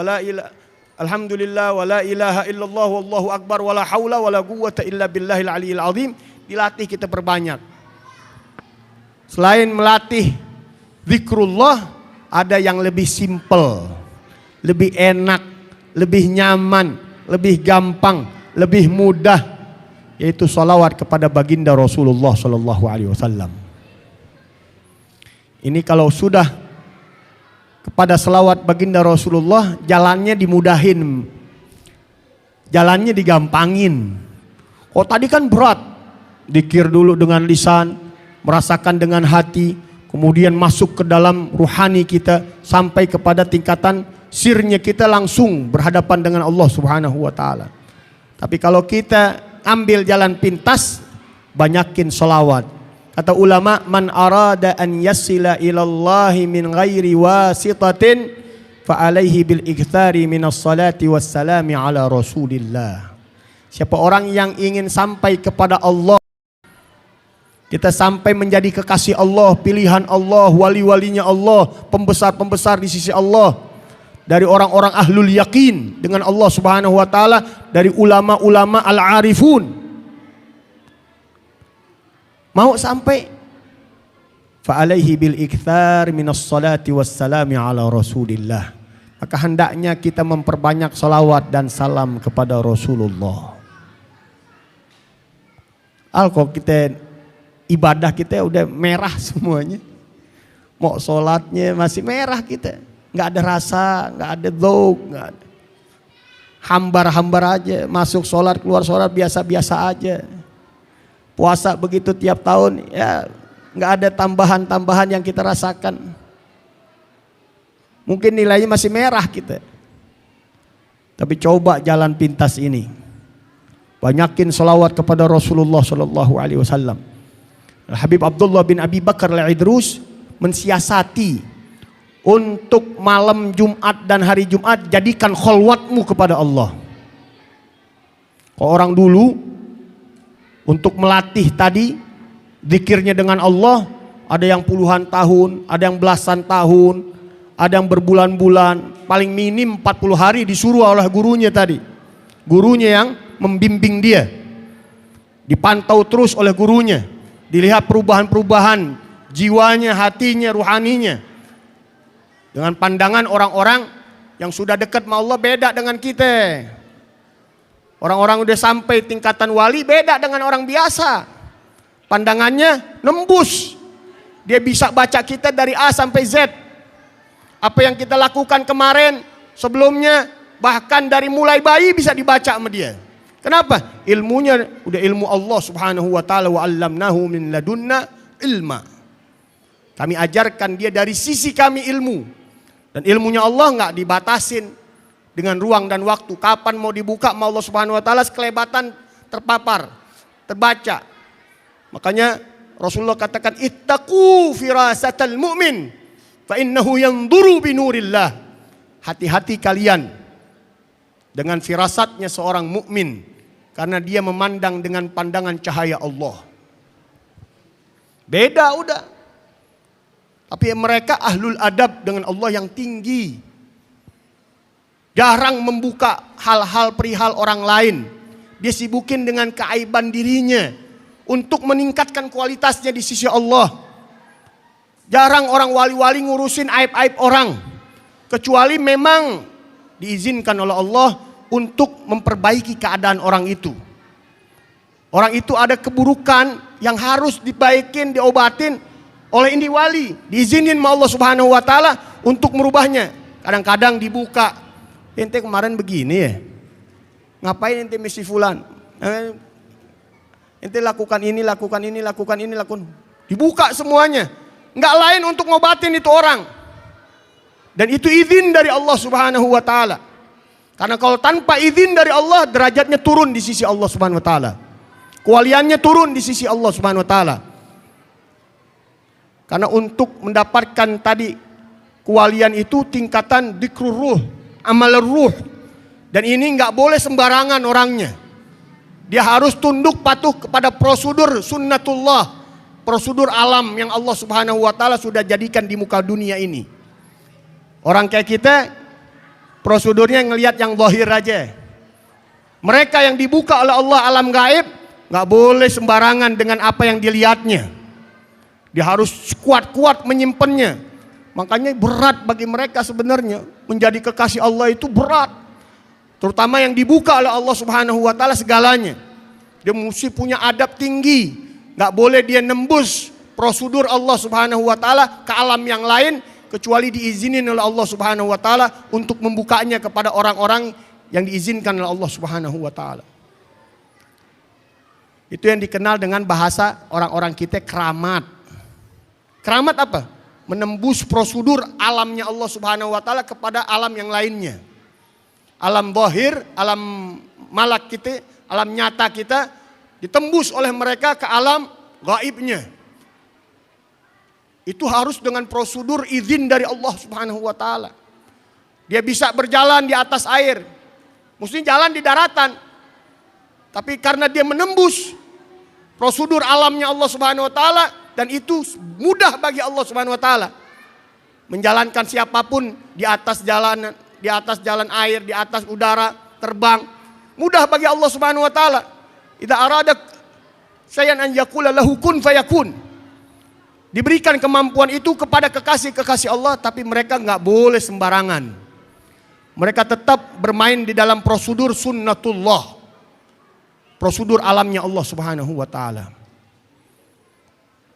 wala ilaha illallah, wallahu akbar, wala haula wala quwwata illa billahil aliyil azim. Dilatih, kita perbanyak. Selain melatih zikrullah, ada yang lebih simpel, lebih enak, lebih nyaman, lebih gampang, lebih mudah, yaitu salawat kepada baginda Rasulullah sallallahu alaihi wasallam. Ini kalau sudah kepada salawat baginda Rasulullah, jalannya dimudahin, jalannya digampangin. Oh tadi kan berat, zikir dulu dengan lisan, merasakan dengan hati, kemudian masuk ke dalam ruhani kita sampai kepada tingkatan sirnya kita langsung berhadapan dengan Allah Subhanahu wa taala. Tapi kalau kita ambil jalan pintas, banyakin sholawat. Kata ulama, man arada an yasila ilallahi min ghairi wasitatin fa alaihi bil ikthari minas salati wassalami ala rasulillah. Siapa orang yang ingin sampai kepada Allah, kita sampai menjadi kekasih Allah, pilihan Allah, wali-walinya Allah, pembesar-pembesar di sisi Allah, dari orang-orang ahlul yakin dengan Allah subhanahu wa ta'ala, dari ulama-ulama al-arifun. Mau sampai, fa'alaihi bil ikthar minas salati wassalami ala rasulillah. Maka hendaknya kita memperbanyak salawat dan salam kepada Rasulullah. Kalau kita ibadah kita udah merah semuanya, mau sholatnya masih merah kita, nggak ada rasa, nggak ada dzauq, nggak ada, hambar-hambar aja, masuk sholat keluar sholat biasa-biasa aja. Puasa begitu tiap tahun, ya nggak ada tambahan-tambahan yang kita rasakan. Mungkin nilainya masih merah kita. Tapi coba jalan pintas ini, banyakin salawat kepada Rasulullah Sallallahu Alaihi Wasallam. Habib Abdullah bin Abi Bakar al-Idrus mensiasati untuk malam Jumat dan hari Jumat, jadikan kholwatmu kepada Allah. Kalau orang dulu untuk melatih tadi zikirnya dengan Allah, ada yang puluhan tahun, ada yang belasan tahun, ada yang berbulan-bulan, paling minim 40 hari disuruh oleh gurunya tadi. Gurunya yang membimbing dia, dipantau terus oleh gurunya, dilihat perubahan-perubahan jiwanya, hatinya, ruhaninya. Dengan pandangan orang-orang yang sudah dekat sama Allah beda dengan kita. Orang-orang udah sampai tingkatan wali beda dengan orang biasa. Pandangannya nembus. Dia bisa baca kita dari A sampai Z. Apa yang kita lakukan kemarin, sebelumnya, bahkan dari mulai bayi bisa dibaca sama dia. Kenapa? Ilmunya udah ilmu Allah subhanahu wa ta'ala, wa 'allamnahu min ladunna ilma. Kami ajarkan dia dari sisi kami ilmu. Dan ilmunya Allah nggak dibatasin dengan ruang dan waktu. Kapan mau dibuka sama Allah subhanahu wa ta'ala, sekelebatan terpapar, terbaca. Makanya Rasulullah katakan, ittaqu firasatal mu'min fa innahu yanzuru binurillah. Hati-hati kalian dengan firasatnya seorang mukmin, karena dia memandang dengan pandangan cahaya Allah. Beda udah. Tapi mereka ahlul adab dengan Allah yang tinggi. Jarang membuka hal-hal perihal orang lain. Dia sibukin dengan keaiban dirinya untuk meningkatkan kualitasnya di sisi Allah. Jarang orang wali-wali ngurusin aib-aib orang, kecuali memang diizinkan oleh Allah untuk memperbaiki keadaan orang itu. Orang itu ada keburukan yang harus dibaikin, diobatin oleh indi wali, diizinin sama Allah subhanahu wa ta'ala untuk merubahnya. Kadang-kadang dibuka, ente kemarin begini ya, ngapain ente misi fulan, ente lakukan ini, lakukan ini, lakukan ini, lakukan. Dibuka semuanya, nggak lain untuk ngobatin itu orang. Dan itu izin dari Allah subhanahu wa ta'ala. Karena kalau tanpa izin dari Allah, derajatnya turun di sisi Allah subhanahu wa ta'ala, kewaliannya turun di sisi Allah subhanahu wa ta'ala. Karena untuk mendapatkan tadi kewalian itu tingkatan dzikrur ruh, amal ruh. Dan ini nggak boleh sembarangan orangnya. Dia harus tunduk patuh kepada prosedur sunnatullah, prosedur alam yang Allah subhanahu wa ta'ala sudah jadikan di muka dunia ini. Orang kayak kita prosedurnya ngelihat yang zahir aja. Mereka yang dibuka oleh Allah alam gaib, nggak boleh sembarangan dengan apa yang dilihatnya. Dia harus kuat-kuat menyimpannya. Makanya berat bagi mereka sebenarnya menjadi kekasih Allah itu berat. Terutama yang dibuka oleh Allah subhanahu wa ta'ala segalanya. Dia mesti punya adab tinggi. Nggak boleh dia nembus prosedur Allah subhanahu wa ta'ala ke alam yang lain, kecuali diizinin oleh Allah subhanahu wa ta'ala untuk membukanya kepada orang-orang yang diizinkan oleh Allah subhanahu wa ta'ala. Itu yang dikenal dengan bahasa orang-orang kita keramat. Keramat apa? Menembus prosedur alamnya Allah subhanahu wa ta'ala kepada alam yang lainnya. Alam zahir, alam malak kita, alam nyata kita ditembus oleh mereka ke alam gaibnya. Itu harus dengan prosedur izin dari Allah Subhanahu wa taala. Dia bisa berjalan di atas air, mesti jalan di daratan. Tapi karena dia menembus prosedur alamnya Allah Subhanahu wa taala, dan itu mudah bagi Allah Subhanahu wa taala menjalankan siapapun di atas jalan air, di atas udara, terbang. Mudah bagi Allah Subhanahu wa taala. Idza arada sayan an yaqula lahu kun fayakun. Diberikan kemampuan itu kepada kekasih-kekasih Allah, tapi mereka nggak boleh sembarangan. Mereka tetap bermain di dalam prosedur sunnatullah. Prosedur alamnya Allah Subhanahu wa taala.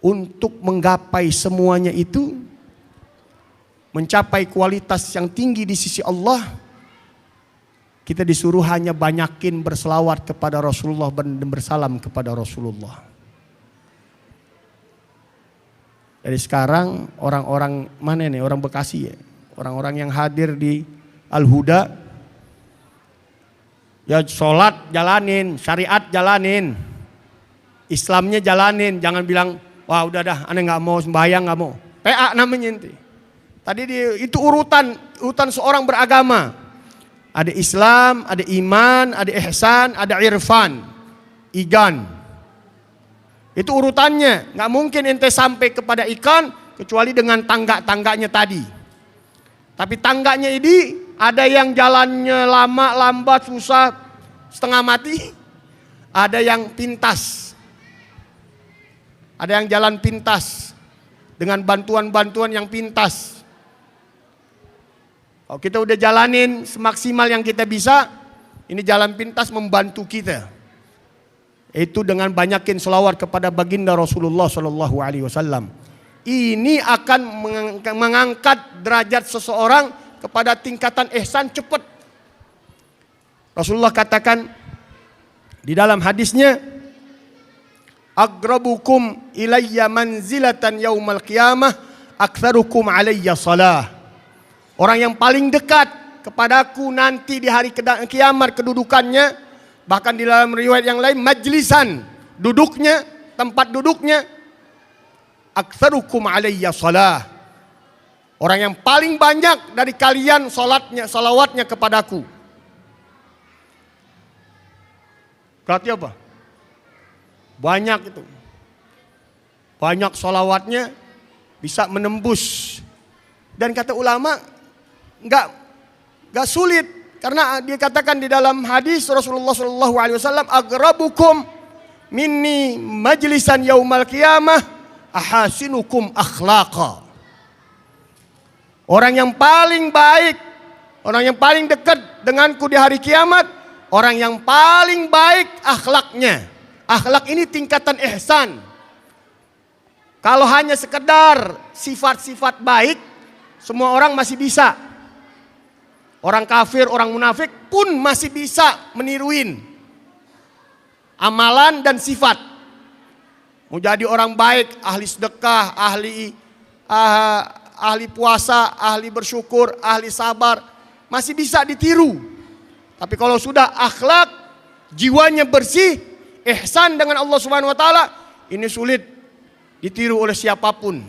Untuk menggapai semuanya itu, mencapai kualitas yang tinggi di sisi Allah, kita disuruh hanya banyakin berselawat kepada Rasulullah dan bersalam kepada Rasulullah. Dari sekarang orang-orang mana nih, orang Bekasi ya, orang-orang yang hadir di Al-Huda, ya sholat jalanin, syariat jalanin, Islamnya jalanin, jangan bilang wah udah dah, aneh nggak mau sembahyang, nggak mau. PA namanya nanti. Tadi itu urutan seorang beragama. Ada Islam, ada iman, ada ihsan, ada irfan, igan. Itu urutannya. Nggak mungkin ente sampai kepada ikan kecuali dengan tangga-tangganya tadi. Tapi tangganya ini ada yang jalannya lama, lambat, susah, setengah mati. Ada yang pintas. Ada yang jalan pintas dengan bantuan-bantuan yang pintas. Kalau kita udah jalanin semaksimal yang kita bisa, ini jalan pintas membantu kita. Itu dengan banyakin selawat kepada baginda Rasulullah Shallallahu Alaihi Wasallam. Ini akan mengangkat derajat seseorang kepada tingkatan ihsan cepat. Rasulullah katakan di dalam hadisnya, "Aqrabukum ilayya manzilatan yaumal qiyamah aktsarukum alayya salah." Orang yang paling dekat kepadaku nanti di hari kiamat kedudukannya, bahkan di dalam riwayat yang lain majlisan, duduknya, tempat duduknya, aktsarukum alayya salah. Orang yang paling banyak dari kalian salawatnya kepadaku. Berarti apa? Banyak itu. Banyak salawatnya bisa menembus. Dan kata ulama enggak sulit, karena dia katakan di dalam hadis Rasulullah sallallahu alaihi wasallam, "Aqrabukum minni majlisan yaumal qiyamah ahasinukum akhlaqa." Orang yang paling baik, orang yang paling dekat denganku di hari kiamat, orang yang paling baik akhlaknya. Akhlak ini tingkatan ihsan. Kalau hanya sekedar sifat-sifat baik, semua orang masih bisa. Orang kafir, orang munafik pun masih bisa meniruin amalan dan sifat. Mau jadi orang baik, ahli sedekah, ahli puasa, ahli bersyukur, ahli sabar, masih bisa ditiru. Tapi kalau sudah akhlak, jiwanya bersih, ihsan dengan Allah Subhanahu wa taala, ini sulit ditiru oleh siapapun.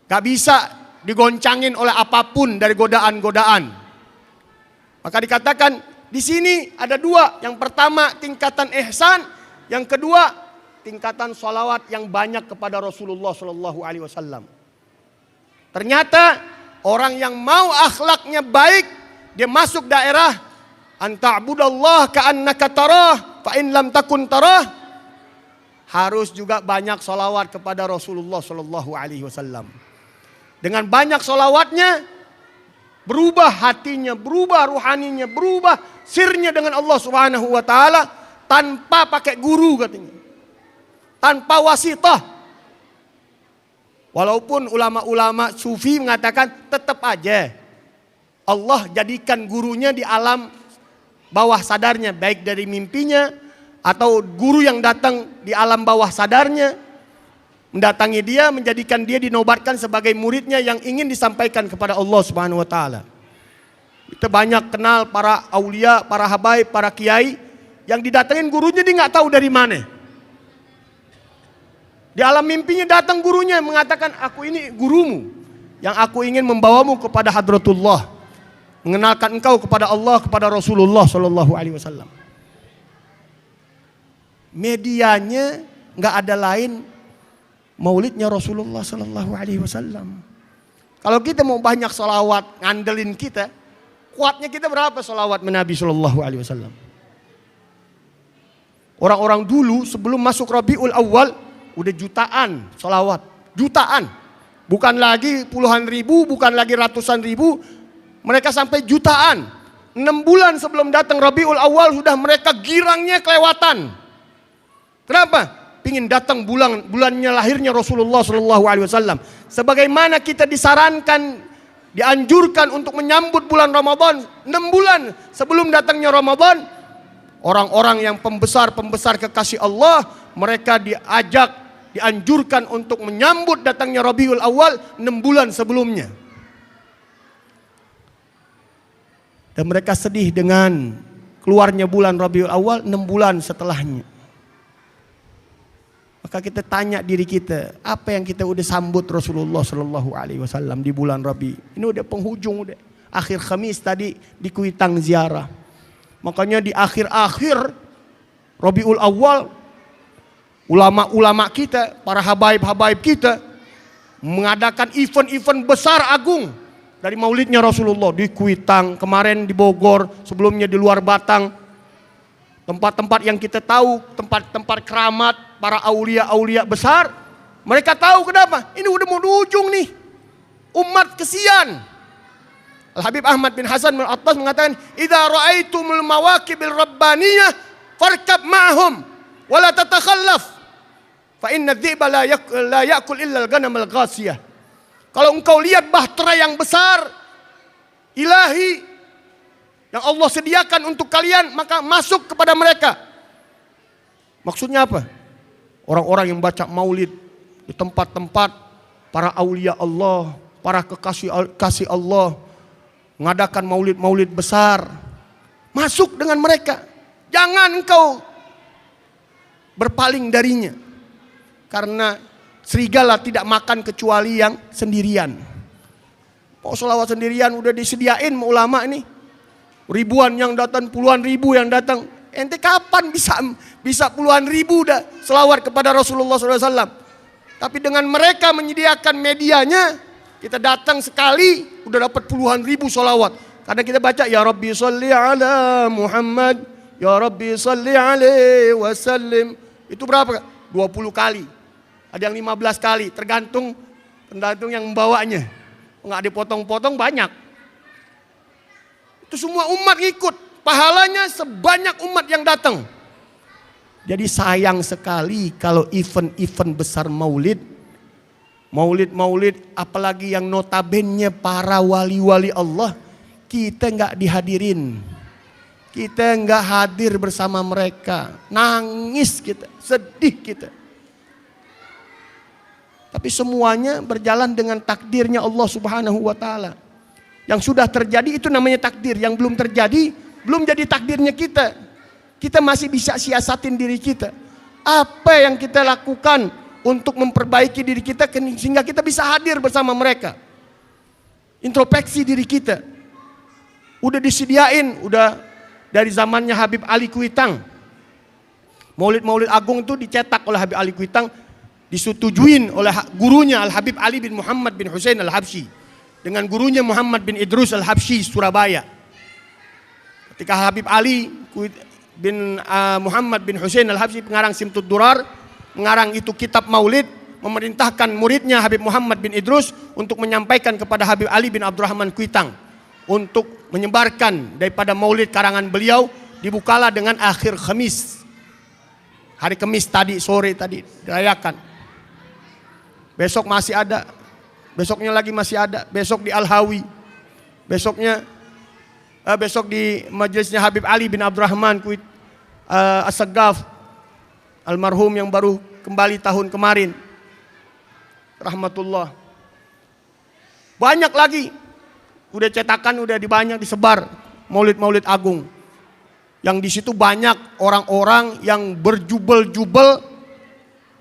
Gak bisa digoncangin oleh apapun dari godaan-godaan. Maka dikatakan di sini ada dua. Yang pertama tingkatan ihsan, yang kedua tingkatan salawat yang banyak kepada Rasulullah Shallallahu Alaihi Wasallam. Ternyata orang yang mau akhlaknya baik, dia masuk daerah anta'budallah ka'annaka tarah fa in lam takun tarah, harus juga banyak salawat kepada Rasulullah Shallallahu Alaihi Wasallam. Dengan banyak salawatnya, berubah hatinya, berubah ruhaninya, berubah sirnya dengan Allah Subhanahu wa taala tanpa pakai guru katanya. Tanpa wasitah. Walaupun ulama-ulama sufi mengatakan tetap aja Allah jadikan gurunya di alam bawah sadarnya, baik dari mimpinya atau guru yang datang di alam bawah sadarnya mendatangi dia, menjadikan dia dinobatkan sebagai muridnya yang ingin disampaikan kepada Allah Subhanahu wa taala. Kita banyak kenal para aulia, para habaib, para kiai Yang didatengin gurunya dia nggak tahu dari mana. Di alam mimpinya datang gurunya mengatakan, aku ini gurumu yang aku ingin membawamu kepada Hadratullah, mengenalkan engkau kepada Allah, kepada Rasulullah Shallallahu Alaihi Wasallam. Medianya nggak ada lain maulidnya Rasulullah Shallallahu Alaihi Wasallam. Kalau kita mau banyak salawat ngandelin kita, kuatnya kita berapa salawat Nabi Shallallahu Alaihi Wasallam? Orang-orang dulu sebelum masuk Rabiul Awal udah jutaan salawat, jutaan, bukan lagi puluhan ribu, bukan lagi ratusan ribu, mereka sampai jutaan. 6 bulan sebelum datang Rabiul Awal sudah mereka girangnya kelewatan. Kenapa? Pingin datang bulannya lahirnya Rasulullah Shallallahu Alaihi Wasallam. Sebagaimana kita disarankan, dianjurkan untuk menyambut bulan Ramadan 6 bulan sebelum datangnya Ramadan, orang-orang yang pembesar kekasih Allah, mereka dianjurkan untuk menyambut datangnya Rabiul Awal 6 bulan sebelumnya. Dan mereka sedih dengan keluarnya bulan Rabiul Awal 6 bulan setelahnya. Maka kita tanya diri kita, apa yang kita udah sambut Rasulullah Shallallahu Alaihi Wasallam di bulan Rabi? Ini udah penghujung, udah akhir Khamis tadi di Kuitang ziarah. Makanya di akhir-akhir Rabiul Awal, ulama-ulama kita, para habaib-habaib kita mengadakan event-event besar agung dari maulidnya Rasulullah di Kuitang, kemarin di Bogor, sebelumnya di luar Batang. Tempat-tempat yang kita tahu, tempat-tempat keramat para aulia-aulia besar. Mereka tahu kenapa? Ini udah mau di ujung nih. Umat kesian. Al-Habib Ahmad bin Hasan al-Attas mengatakan, "Idza ra'aitumul mawaqibil rabbaniyah farkab ma'hum wa la tatakhallaf. Fa inna dhiba la ya'kul illa al-ghanam al-ghasiyah." Kalau engkau lihat bahtera yang besar, ilahi, yang Allah sediakan untuk kalian, maka masuk kepada mereka. Maksudnya apa? Orang-orang yang baca maulid di tempat-tempat para aulia Allah, para kekasih Allah, mengadakan maulid-maulid besar. Masuk dengan mereka. Jangan engkau berpaling darinya. Karena serigala tidak makan kecuali yang sendirian. Mau sholawat sendirian udah disediain ulama ini. Ribuan yang datang, puluhan ribu yang datang. Ente kapan bisa puluhan ribu dah selawat kepada Rasulullah SAW? Tapi dengan mereka menyediakan medianya, kita datang sekali udah dapat puluhan ribu selawat. Karena kita baca ya Rabbi salli ala Muhammad, ya Rabbi salli alaihi wasallim. Itu berapa? 20 kali. Ada yang 15 kali, tergantung yang membawanya. Enggak dipotong-potong banyak. Itu semua umat ngikut. Pahalanya sebanyak umat yang datang. Jadi sayang sekali kalau event-event besar maulid. Maulid apalagi yang notabene para wali-wali Allah. Kita nggak dihadirin. Kita nggak hadir bersama mereka. Nangis kita, sedih kita. Tapi semuanya berjalan dengan takdirnya Allah Subhanahu wa Ta'ala. Yang sudah terjadi itu namanya takdir. Yang belum terjadi, belum jadi takdirnya kita. Kita masih bisa siasatin diri kita. Apa yang kita lakukan untuk memperbaiki diri kita sehingga kita bisa hadir bersama mereka. Introspeksi diri kita. Udah disediain, udah dari zamannya Habib Ali Kuitang. Maulid-maulid agung itu dicetak oleh Habib Ali Kuitang. Disetujuin oleh gurunya Al-Habib Ali bin Muhammad bin Husain Al-Habsyi. Dengan gurunya Muhammad bin Idrus Al-Habsyi Surabaya. Ketika Habib Ali bin Muhammad bin Husain Al-Habsyi pengarang Simtud Durar, mengarang itu kitab maulid, memerintahkan muridnya Habib Muhammad bin Idrus untuk menyampaikan kepada Habib Ali bin Abdurrahman Kuitang untuk menyebarkan daripada maulid karangan beliau. Dibukalah dengan akhir Khamis. Hari Kamis tadi, sore tadi dirayakan. Besok masih ada. Besoknya lagi masih ada, besok di Al-Hawi. Besok di majelisnya Habib Ali bin Abdurrahman As-Saggaf, almarhum yang baru kembali tahun kemarin. Rahmatullah. Banyak lagi. Udah cetakan, udah dibanyak disebar. Maulid-maulid agung. Yang di situ banyak orang-orang yang berjubel-jubel,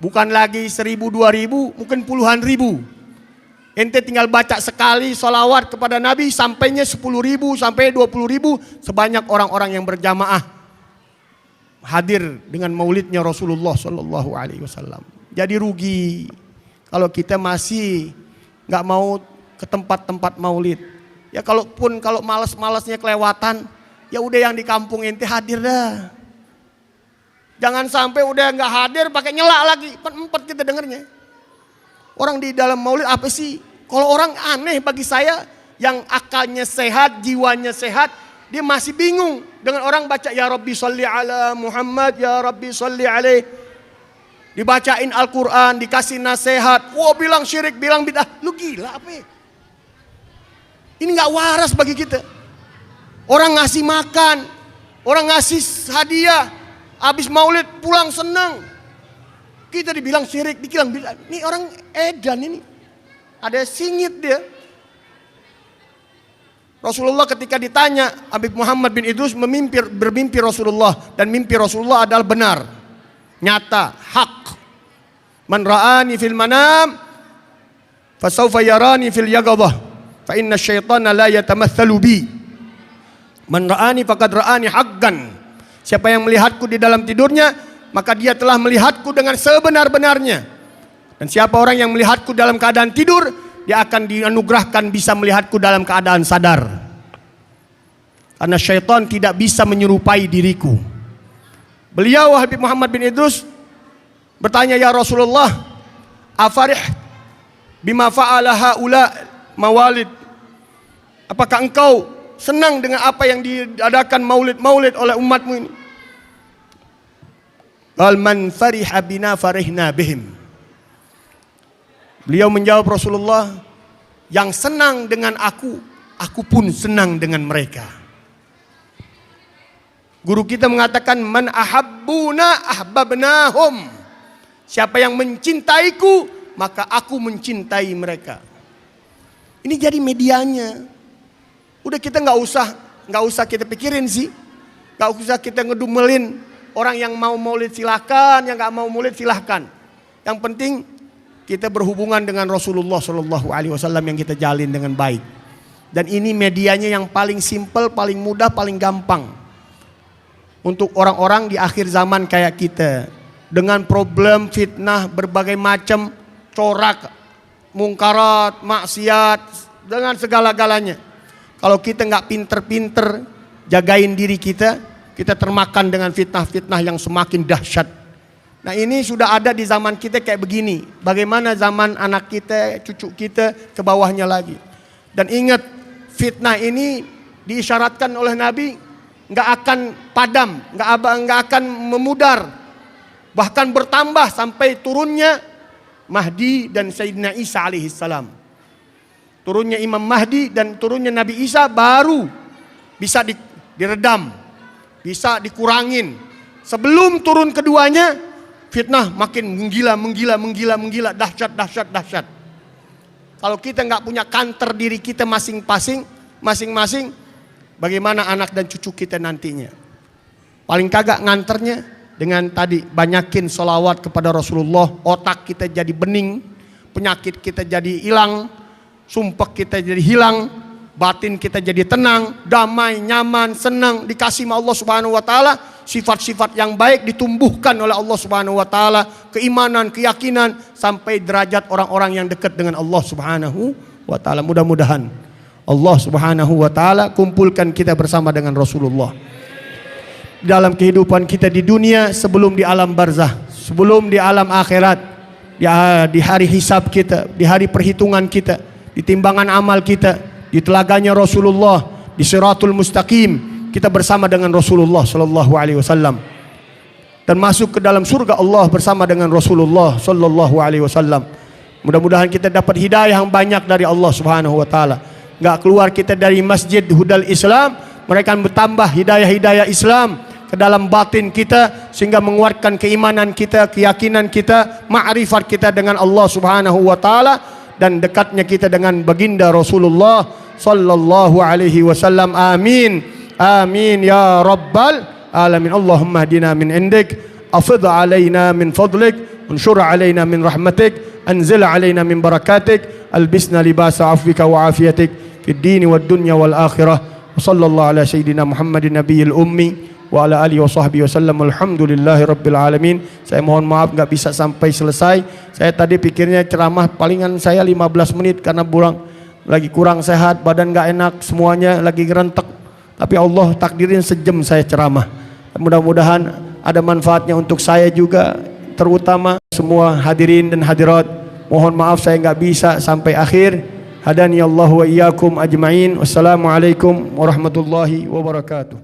bukan lagi 1.000, 2.000, mungkin puluhan ribu. Ente tinggal baca sekali salawat kepada Nabi, sampainya 10.000 sampai 20.000, sebanyak orang-orang yang berjamaah hadir dengan maulidnya Rasulullah Sallallahu Alaihi Wasallam. Jadi rugi kalau kita masih nggak mau ke tempat-tempat maulid. Ya kalau malas-malasnya kelewatan, ya udah yang di kampung ente hadir dah. Jangan sampai udah nggak hadir pakai nyela lagi. Empat kita dengernya. Orang di dalam maulid apa sih? Kalau orang aneh bagi saya yang akalnya sehat, jiwanya sehat, dia masih bingung dengan orang baca ya Rabbi sholli ala Muhammad, ya Rabbi sholli alaih. Dibacain Al-Quran, dikasih nasihat. Wah bilang syirik, bilang bid'ah. Lu gila apa ya? Ini gak waras bagi kita. Orang ngasih makan, orang ngasih hadiah, habis maulid pulang senang. Kita dibilang syirik, dibilang bid'ah. Ini orang edan ini. Ada singit dia. Rasulullah ketika ditanya, Habib Muhammad bin Idrus bermimpi Rasulullah. Dan mimpi Rasulullah adalah benar. Nyata, hak. Man ra'ani fil manam fasawfa yarani fil yaqadhah fa inna syaitana la yatamatsalu bi. Man ra'ani faqad ra'ani haqqan. Siapa yang melihatku di dalam tidurnya, maka dia telah melihatku dengan sebenar-benarnya. Dan siapa orang yang melihatku dalam keadaan tidur, dia akan dianugerahkan bisa melihatku dalam keadaan sadar. Karena syaitan tidak bisa menyerupai diriku. Beliau Habib Muhammad bin Idrus bertanya, ya Rasulullah, afarih bima fa'ala haula mawalid. Apakah engkau senang dengan apa yang diadakan maulid-maulid oleh umatmu ini? Qal man fariha bina farihna bihim. Beliau menjawab, Rasulullah, yang senang dengan aku pun senang dengan mereka. Guru kita mengatakan, man ahabbuna ahbabnahum. Siapa yang mencintaiku, maka aku mencintai mereka. Ini jadi medianya. Udah kita nggak usah kita pikirin sih, nggak usah kita ngedumelin orang yang mau maulid silahkan, yang nggak mau maulid silahkan. Yang penting kita berhubungan dengan Rasulullah Shallallahu Alaihi Wasallam yang kita jalin dengan baik. Dan ini medianya yang paling simpel, paling mudah, paling gampang untuk orang-orang di akhir zaman kayak kita. Dengan problem, fitnah, berbagai macam corak, mungkarat, maksiat, dengan segala-galanya. Kalau kita nggak pinter-pinter jagain diri kita termakan dengan fitnah-fitnah yang semakin dahsyat. Nah ini sudah ada di zaman kita kayak begini. Bagaimana zaman anak kita, cucu kita ke bawahnya lagi. Dan ingat, fitnah ini diisyaratkan oleh Nabi nggak akan padam, nggak akan memudar. Bahkan bertambah sampai turunnya Mahdi dan Sayyidina Isa alaihissalam. Turunnya Imam Mahdi dan turunnya Nabi Isa baru bisa diredam, bisa dikurangin. Sebelum turun keduanya, fitnah makin menggila, dahsyat. Kalau kita nggak punya kantor diri kita masing-masing, bagaimana anak dan cucu kita nantinya? Paling kagak nganternya dengan tadi banyakin sholawat kepada Rasulullah, otak kita jadi bening, penyakit kita jadi hilang, sumpah kita jadi hilang, batin kita jadi tenang, damai, nyaman, senang, dikasih sama Allah Subhanahu wa taala, sifat-sifat yang baik ditumbuhkan oleh Allah Subhanahu wa taala, keimanan, keyakinan sampai derajat orang-orang yang dekat dengan Allah Subhanahu wa taala. Mudah-mudahan Allah Subhanahu wa taala kumpulkan kita bersama dengan Rasulullah dalam kehidupan kita di dunia, sebelum di alam barzah, sebelum di alam akhirat, di hari hisab kita, di hari perhitungan kita, di timbangan amal kita, di telaganya Rasulullah, di siratul mustaqim, kita bersama dengan Rasulullah sallallahu alaihi wasallam dan masuk ke dalam surga Allah bersama dengan Rasulullah sallallahu alaihi wasallam. Mudah-mudahan kita dapat hidayah yang banyak dari Allah Subhanahu wa taala. Enggak keluar kita dari Masjid Hudal Islam, mereka bertambah hidayah-hidayah Islam ke dalam batin kita sehingga menguatkan keimanan kita, keyakinan kita, ma'rifat kita dengan Allah Subhanahu wa taala dan dekatnya kita dengan baginda Rasulullah sallallahu alaihi wasallam. Amin. Amin ya rabbal alamin. Allahumma hdina min indik, afidh alaina min fadlik, unshur alaina min rahmatik, anzil alaina min barakatik, albisna libasa afwika wa afiyatik fid dini wad dunya wal akhirah. Wa sallallahu ala sayyidina Muhammadin nabiyil ummi wa ala alihi wa sahbihi wasallam. Alhamdulillahi rabbil alamin. Saya mohon maaf enggak bisa sampai selesai. Saya tadi pikirnya ceramah palingan saya 15 menit karena lagi kurang sehat, badan enggak enak, semuanya lagi gerentek. Tapi Allah takdirin sejam saya ceramah. Mudah-mudahan ada manfaatnya untuk saya juga, terutama semua hadirin dan hadirat. Mohon maaf saya enggak bisa sampai akhir. Hadani Allah wa iyyakum ajmain. Wassalamualaikum warahmatullahi wabarakatuh.